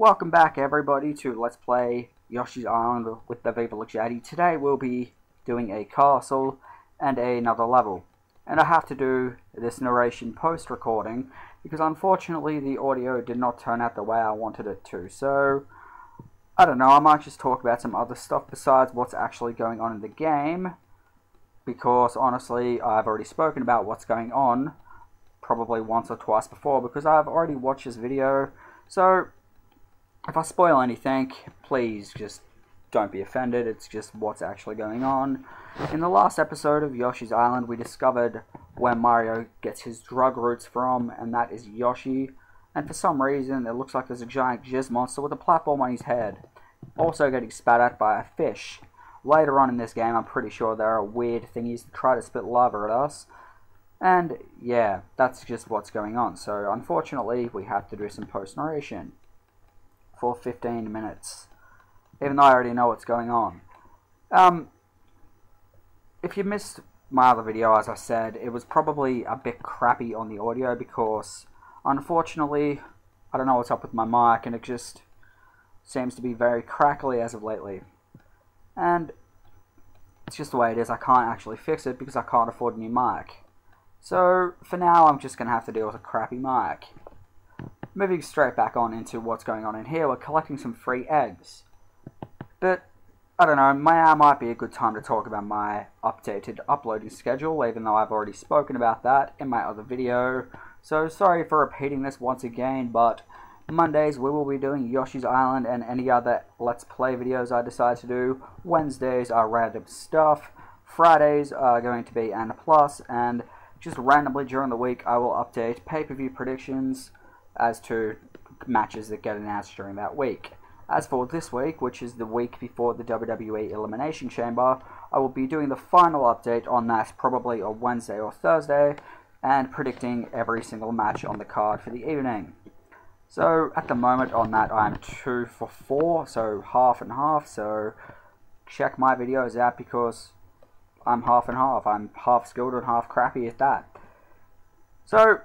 Welcome back everybody to Let's Play Yoshi's Island with the Viva Luxati. Today we'll be doing a castle and another level. And I have to do this narration post-recording because unfortunately the audio did not turn out the way I wanted it to. So, I don't know, I might just talk about some other stuff besides what's actually going on in the game. Because honestly, I've already spoken about what's going on probably once or twice before because I've already watched this video. So, if I spoil anything, please just don't be offended. It's just what's actually going on. In the last episode of Yoshi's Island, we discovered where Mario gets his drug roots from, and that is Yoshi. And for some reason, it looks like there's a giant jizz monster with a platform on his head, also getting spat at by a fish. Later on in this game, I'm pretty sure there are weird thingies that try to spit lava at us. And yeah, that's just what's going on. So unfortunately, we have to do some post-narration for 15 minutes, even though I already know what's going on. If you missed my other video, as I said, it was probably a bit crappy on the audio because, unfortunately, I don't know what's up with my mic, and it just seems to be very crackly as of lately. And it's just the way it is. I can't actually fix it because I can't afford a new mic. So, for now, I'm just going to have to deal with a crappy mic. Moving straight back on into what's going on in here, we're collecting some free eggs. But, I don't know, now might be a good time to talk about my updated uploading schedule, even though I've already spoken about that in my other video. So, sorry for repeating this once again, but Mondays we will be doing Yoshi's Island and any other Let's Play videos I decide to do. Wednesdays are random stuff. Fridays are going to be N+, and just randomly during the week I will update pay-per-view predictions as to matches that get announced during that week. As for this week, which is the week before the WWE Elimination Chamber, I will be doing the final update on that probably on Wednesday or Thursday, and predicting every single match on the card for the evening. So, at the moment on that, I'm 2 for 4, so half and half, so check my videos out because I'm half and half. I'm half skilled and half crappy at that. So,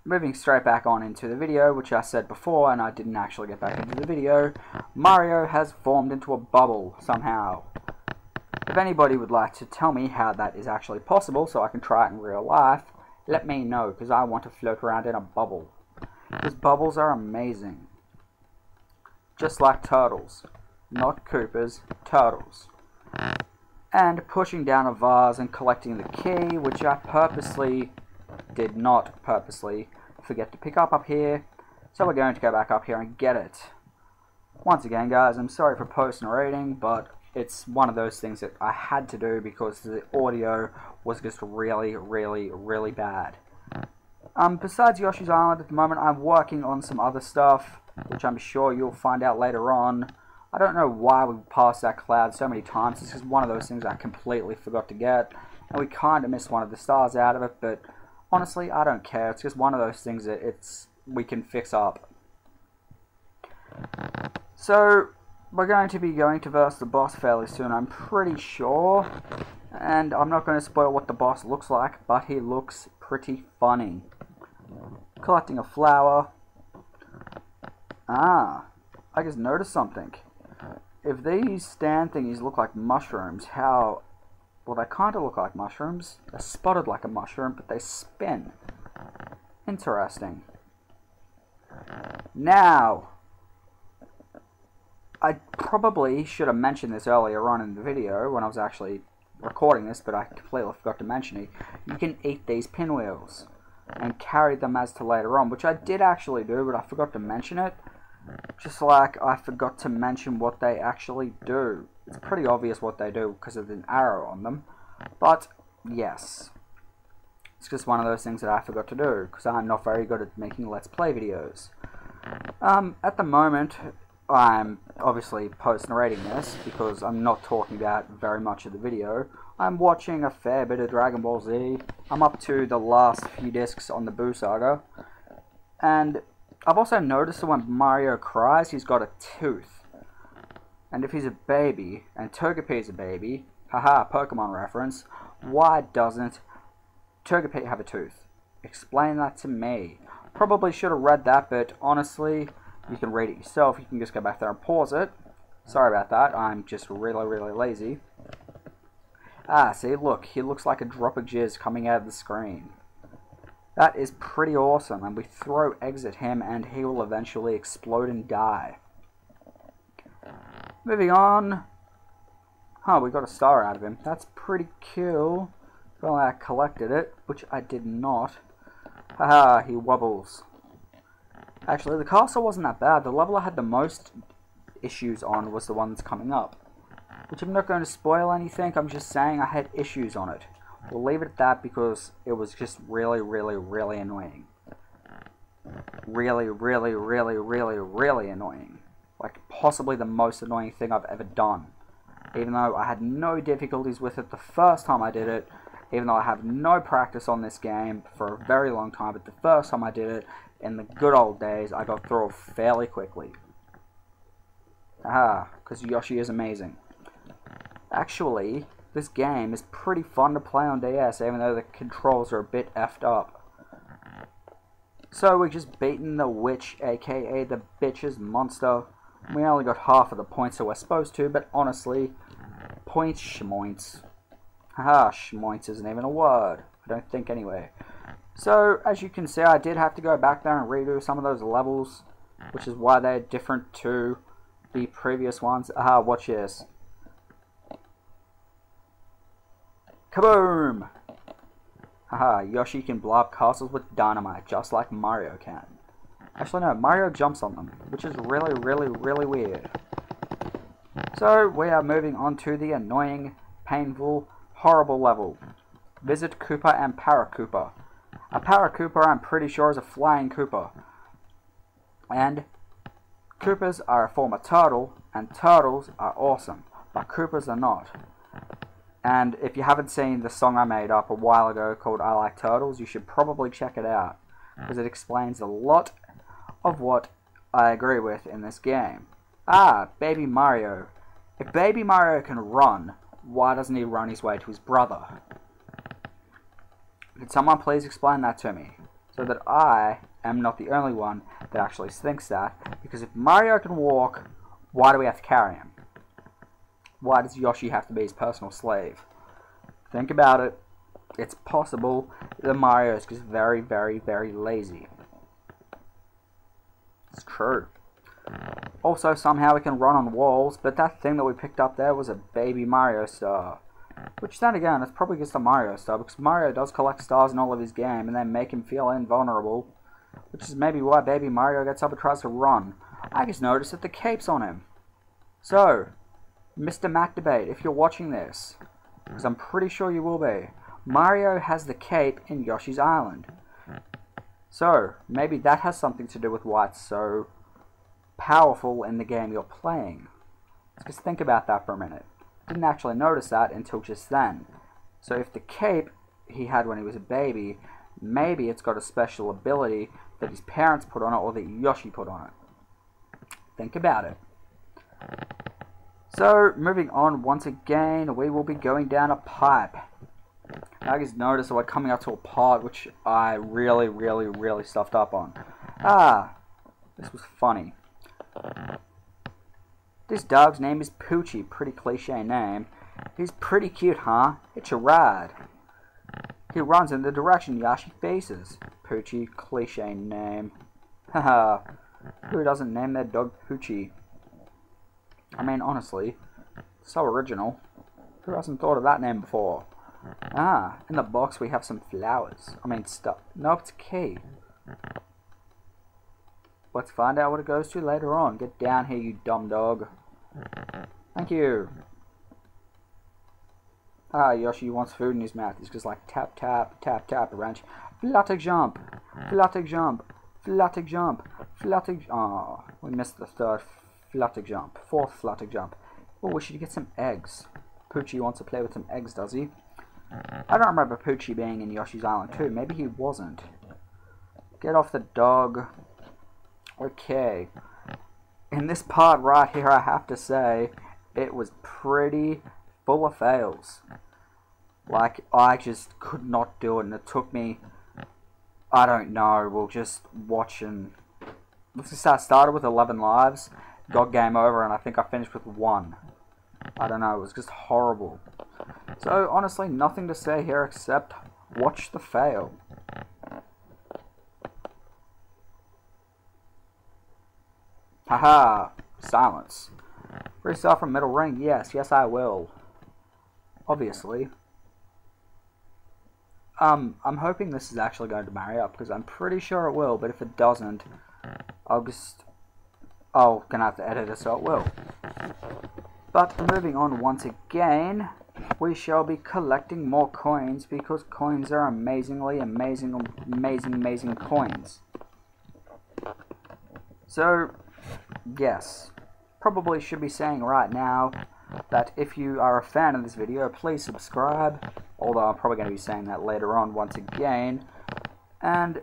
moving straight back on into the video, which I said before, and I didn't actually get back into the video, Mario has formed into a bubble, somehow. If anybody would like to tell me how that is actually possible, so I can try it in real life, let me know, because I want to float around in a bubble. Because bubbles are amazing. Just like turtles. Not Koopas, turtles. And pushing down a vase and collecting the key, which I did not purposely forget to pick up here, so we're going to go back up here and get it. Once again guys, I'm sorry for post-narrating, but it's one of those things that I had to do because the audio was just really bad. Besides Yoshi's Island at the moment, I'm working on some other stuff, which I'm sure you'll find out later on. I don't know why we passed that cloud so many times. It's just one of those things I completely forgot to get, and we kind of missed one of the stars out of it, but honestly, I don't care. It's just one of those things that we can fix up. So, we're going to be going to verse the boss fairly soon, I'm pretty sure. And I'm not going to spoil what the boss looks like, but he looks pretty funny. Collecting a flower. I just noticed something. If these stand thingies look like mushrooms, well, they kind of look like mushrooms. They're spotted like a mushroom, but they spin. Interesting. Now, I probably should have mentioned this earlier on in the video when I was actually recording this, but I completely forgot to mention it. You can eat these pinwheels and carry them as to later on, which I did actually do, but I forgot to mention it. Just like I forgot to mention what they actually do. It's pretty obvious what they do because of an arrow on them. But, yes. It's just one of those things that I forgot to do because I'm not very good at making Let's Play videos. At the moment, I'm obviously post-narrating this because I'm not talking about very much of the video. I'm watching a fair bit of Dragon Ball Z. I'm up to the last few discs on the Boo Saga. And I've also noticed that when Mario cries, he's got a tooth. And if he's a baby, and Togepi is a baby, haha, Pokemon reference, why doesn't Togepi have a tooth? Explain that to me. Probably should have read that, but honestly, You can read it yourself. You can just go back there and pause it. Sorry about that. I'm just really, really lazy. Ah, see, look. He looks like a drop of jizz coming out of the screen. That is pretty awesome. And we throw eggs at him and he will eventually explode and die. Moving on. Huh, we got a star out of him. That's pretty cool. Well, I collected it, which I did not. Haha, he wobbles. Actually, the castle wasn't that bad. The level I had the most issues on was the one that's coming up. Which I'm not going to spoil anything. I'm just saying I had issues on it. We'll leave it at that because it was just really, really, really annoying. Really, really, really, really, really annoying. Like, possibly the most annoying thing I've ever done. Even though I had no difficulties with it the first time I did it. Even though I have no practice on this game for a very long time. But the first time I did it, in the good old days, I got through it fairly quickly. Ah, because Yoshi is amazing. Actually, this game is pretty fun to play on DS, even though the controls are a bit effed up. So we just beaten the witch, aka the bitch's monster. We only got half of the points that we're supposed to, but honestly, points shmoins. Haha, shmoins isn't even a word. I don't think anyway. So, as you can see, I did have to go back there and redo some of those levels, which is why they're different to the previous ones. Aha, watch this. Kaboom! Haha, Yoshi can blow up castles with dynamite, just like Mario can. Actually, no, Mario jumps on them, which is really, really, really weird. So, we are moving on to the annoying, painful, horrible level. Visit Koopa and Para-Koopa. A Para-Koopa, I'm pretty sure, is a flying Koopa. And Koopas are a form of turtle, and turtles are awesome, but Koopas are not. And if you haven't seen the song I made up a while ago called I Like Turtles, you should probably check it out, because it explains a lot of what I agree with in this game. Ah, Baby Mario. If Baby Mario can run, why doesn't he run his way to his brother? Could someone please explain that to me, so that I am not the only one that actually thinks that, because if Mario can walk, why do we have to carry him? Why does Yoshi have to be his personal slave? Think about it. It's possible that Mario is just very, very, very lazy. It's true. Also, somehow we can run on walls, but that thing that we picked up there was a Baby Mario star. Which then again, it's probably just a Mario star, because Mario does collect stars in all of his game, and then make him feel invulnerable. Which is maybe why Baby Mario gets up and tries to run. I just noticed that the cape's on him. So, Mr. Mac Debate, if you're watching this, because I'm pretty sure you will be, Mario has the cape in Yoshi's Island. So, maybe that has something to do with why it's so powerful in the game you're playing. Just think about that for a minute. Didn't actually notice that until just then. So if the cape he had when he was a baby, maybe it's got a special ability that his parents put on it or that Yoshi put on it. Think about it. So, moving on once again, we will be going down a pipe. I just noticed that we're coming up to a part which I really, really, really stuffed up on. Ah, this was funny. This dog's name is Poochie, pretty cliche name. He's pretty cute, huh? It's a ride. He runs in the direction Yoshi faces. Poochie, cliche name. Haha, who doesn't name their dog Poochie? I mean, honestly, so original. Who hasn't thought of that name before? Ah, in the box we have some flowers. I mean, stuff. Nope, it's a key. Let's find out what it goes to later on. Get down here, you dumb dog. Thank you. Ah, Yoshi wants food in his mouth. He's just like tap, tap, tap, tap, wrench. Flutter jump. Flutter jump. Flutter jump. Flutter. Oh, we missed the third flutter jump. Fourth flutter jump. Oh, we should get some eggs. Poochie wants to play with some eggs, does he? I don't remember Poochie being in Yoshi's Island too. Maybe he wasn't. Get off the dog. Okay. In this part right here, I have to say, it was pretty full of fails. Like, I just could not do it, and it took me, I don't know, we'll just watch and let's just say I started with 11 lives, got game over, and I think I finished with 1. I don't know, it was just horrible. So, honestly, nothing to say here except watch the fail. Haha, silence. Restart from middle ring, yes, I will. Obviously. I'm hoping this is actually going to marry up, because I'm pretty sure it will, but if it doesn't, gonna have to edit it so it will. But moving on once again, we shall be collecting more coins, because coins are amazing coins. So, yes, probably should be saying right now that if you are a fan of this video, please subscribe, although I'm probably going to be saying that later on once again, and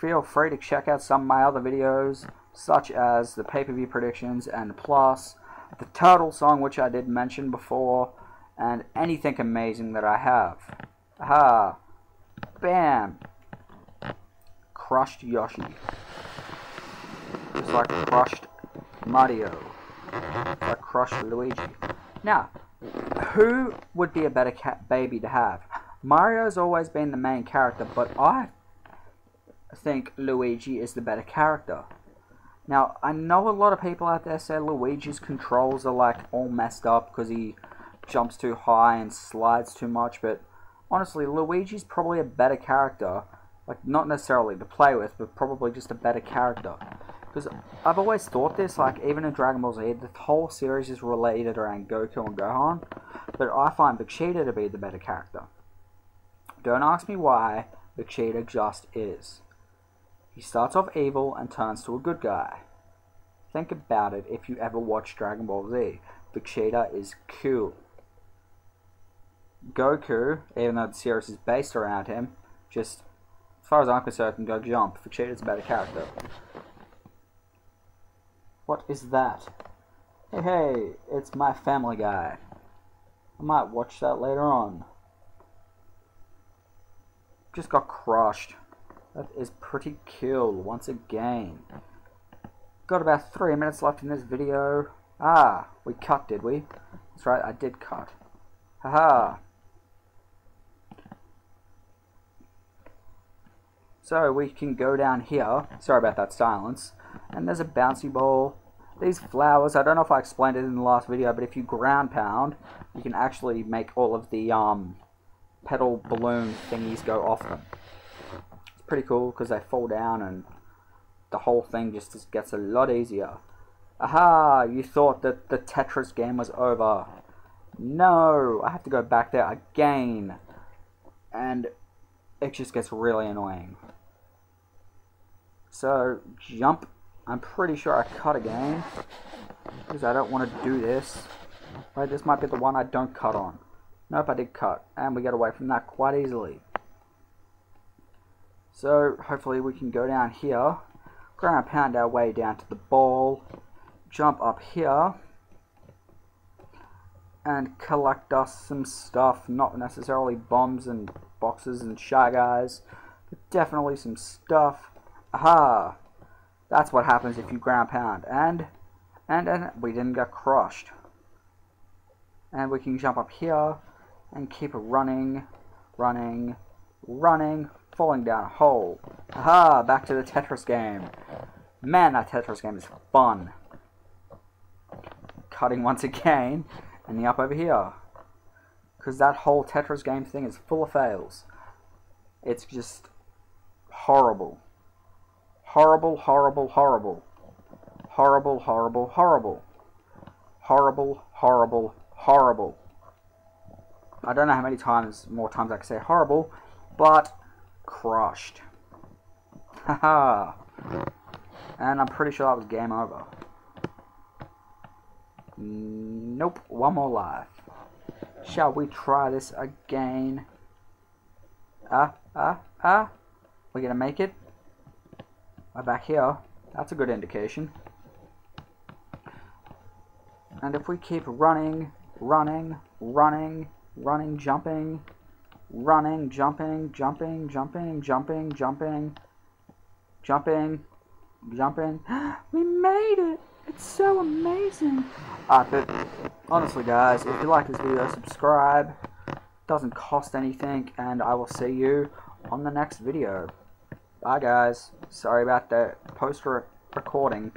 feel free to check out some of my other videos, such as the pay-per-view predictions, and plus the turtle song, which I did mention before, and anything amazing that I have. Aha! Bam! Crushed Yoshi. Just like crushed Mario. Like crushed Luigi. Now, who would be a better baby to have? Mario's always been the main character, but I think Luigi is the better character. Now, I know a lot of people out there say Luigi's controls are like all messed up because he jumps too high and slides too much, but honestly, Luigi's probably a better character. Like, not necessarily to play with, but probably just a better character. Because I've always thought this, like, even in Dragon Ball Z, the whole series is related around Goku and Gohan, but I find Vegeta to be the better character. Don't ask me why, Vegeta just is. He starts off evil and turns to a good guy. Think about it if you ever watch Dragon Ball Z. Vegeta is cool. Goku, even though the series is based around him, just, as far as I'm concerned, can go jump. Vegeta's a better character. What is that? Hey, it's my Family Guy. I might watch that later on. Just got crushed. That is pretty cool, once again. Got about 3 minutes left in this video. Ah, we cut, did we? That's right, I did cut. Haha. So we can go down here. Sorry about that silence. And there's a bouncy ball. These flowers, I don't know if I explained it in the last video, but if you ground pound, you can actually make all of the petal balloon thingies go off them. It's pretty cool because they fall down and the whole thing just gets a lot easier. Aha! You thought that the Tetris game was over. No! I have to go back there again. And it just gets really annoying. So, jump. I'm pretty sure I cut again. Because I don't want to do this. Right, this might be the one I don't cut on. Nope, I did cut. And we get away from that quite easily. So, hopefully we can go down here. Ground pound our way down to the ball. Jump up here. And collect us some stuff. Not necessarily bombs and boxes and shy guys. But definitely some stuff. Aha! That's what happens if you ground pound. And we didn't get crushed. And we can jump up here and keep running, falling down a hole. Aha! Back to the Tetris game. Man, that Tetris game is fun. Cutting once again, and up over here. Because that whole Tetris game thing is full of fails. It's just horrible. Horrible, horrible, horrible. Horrible, horrible, horrible. Horrible, horrible, horrible. I don't know how many more times I can say horrible, but crushed. Haha. And I'm pretty sure that was game over. Nope, one more life. Shall we try this again? We're gonna make it. We're back here. That's a good indication. And if we keep running, jumping, jumping, jump in. We made it! It's so amazing! But honestly guys, if you like this video, subscribe. It doesn't cost anything, and I will see you on the next video. Bye guys. Sorry about the post-recording.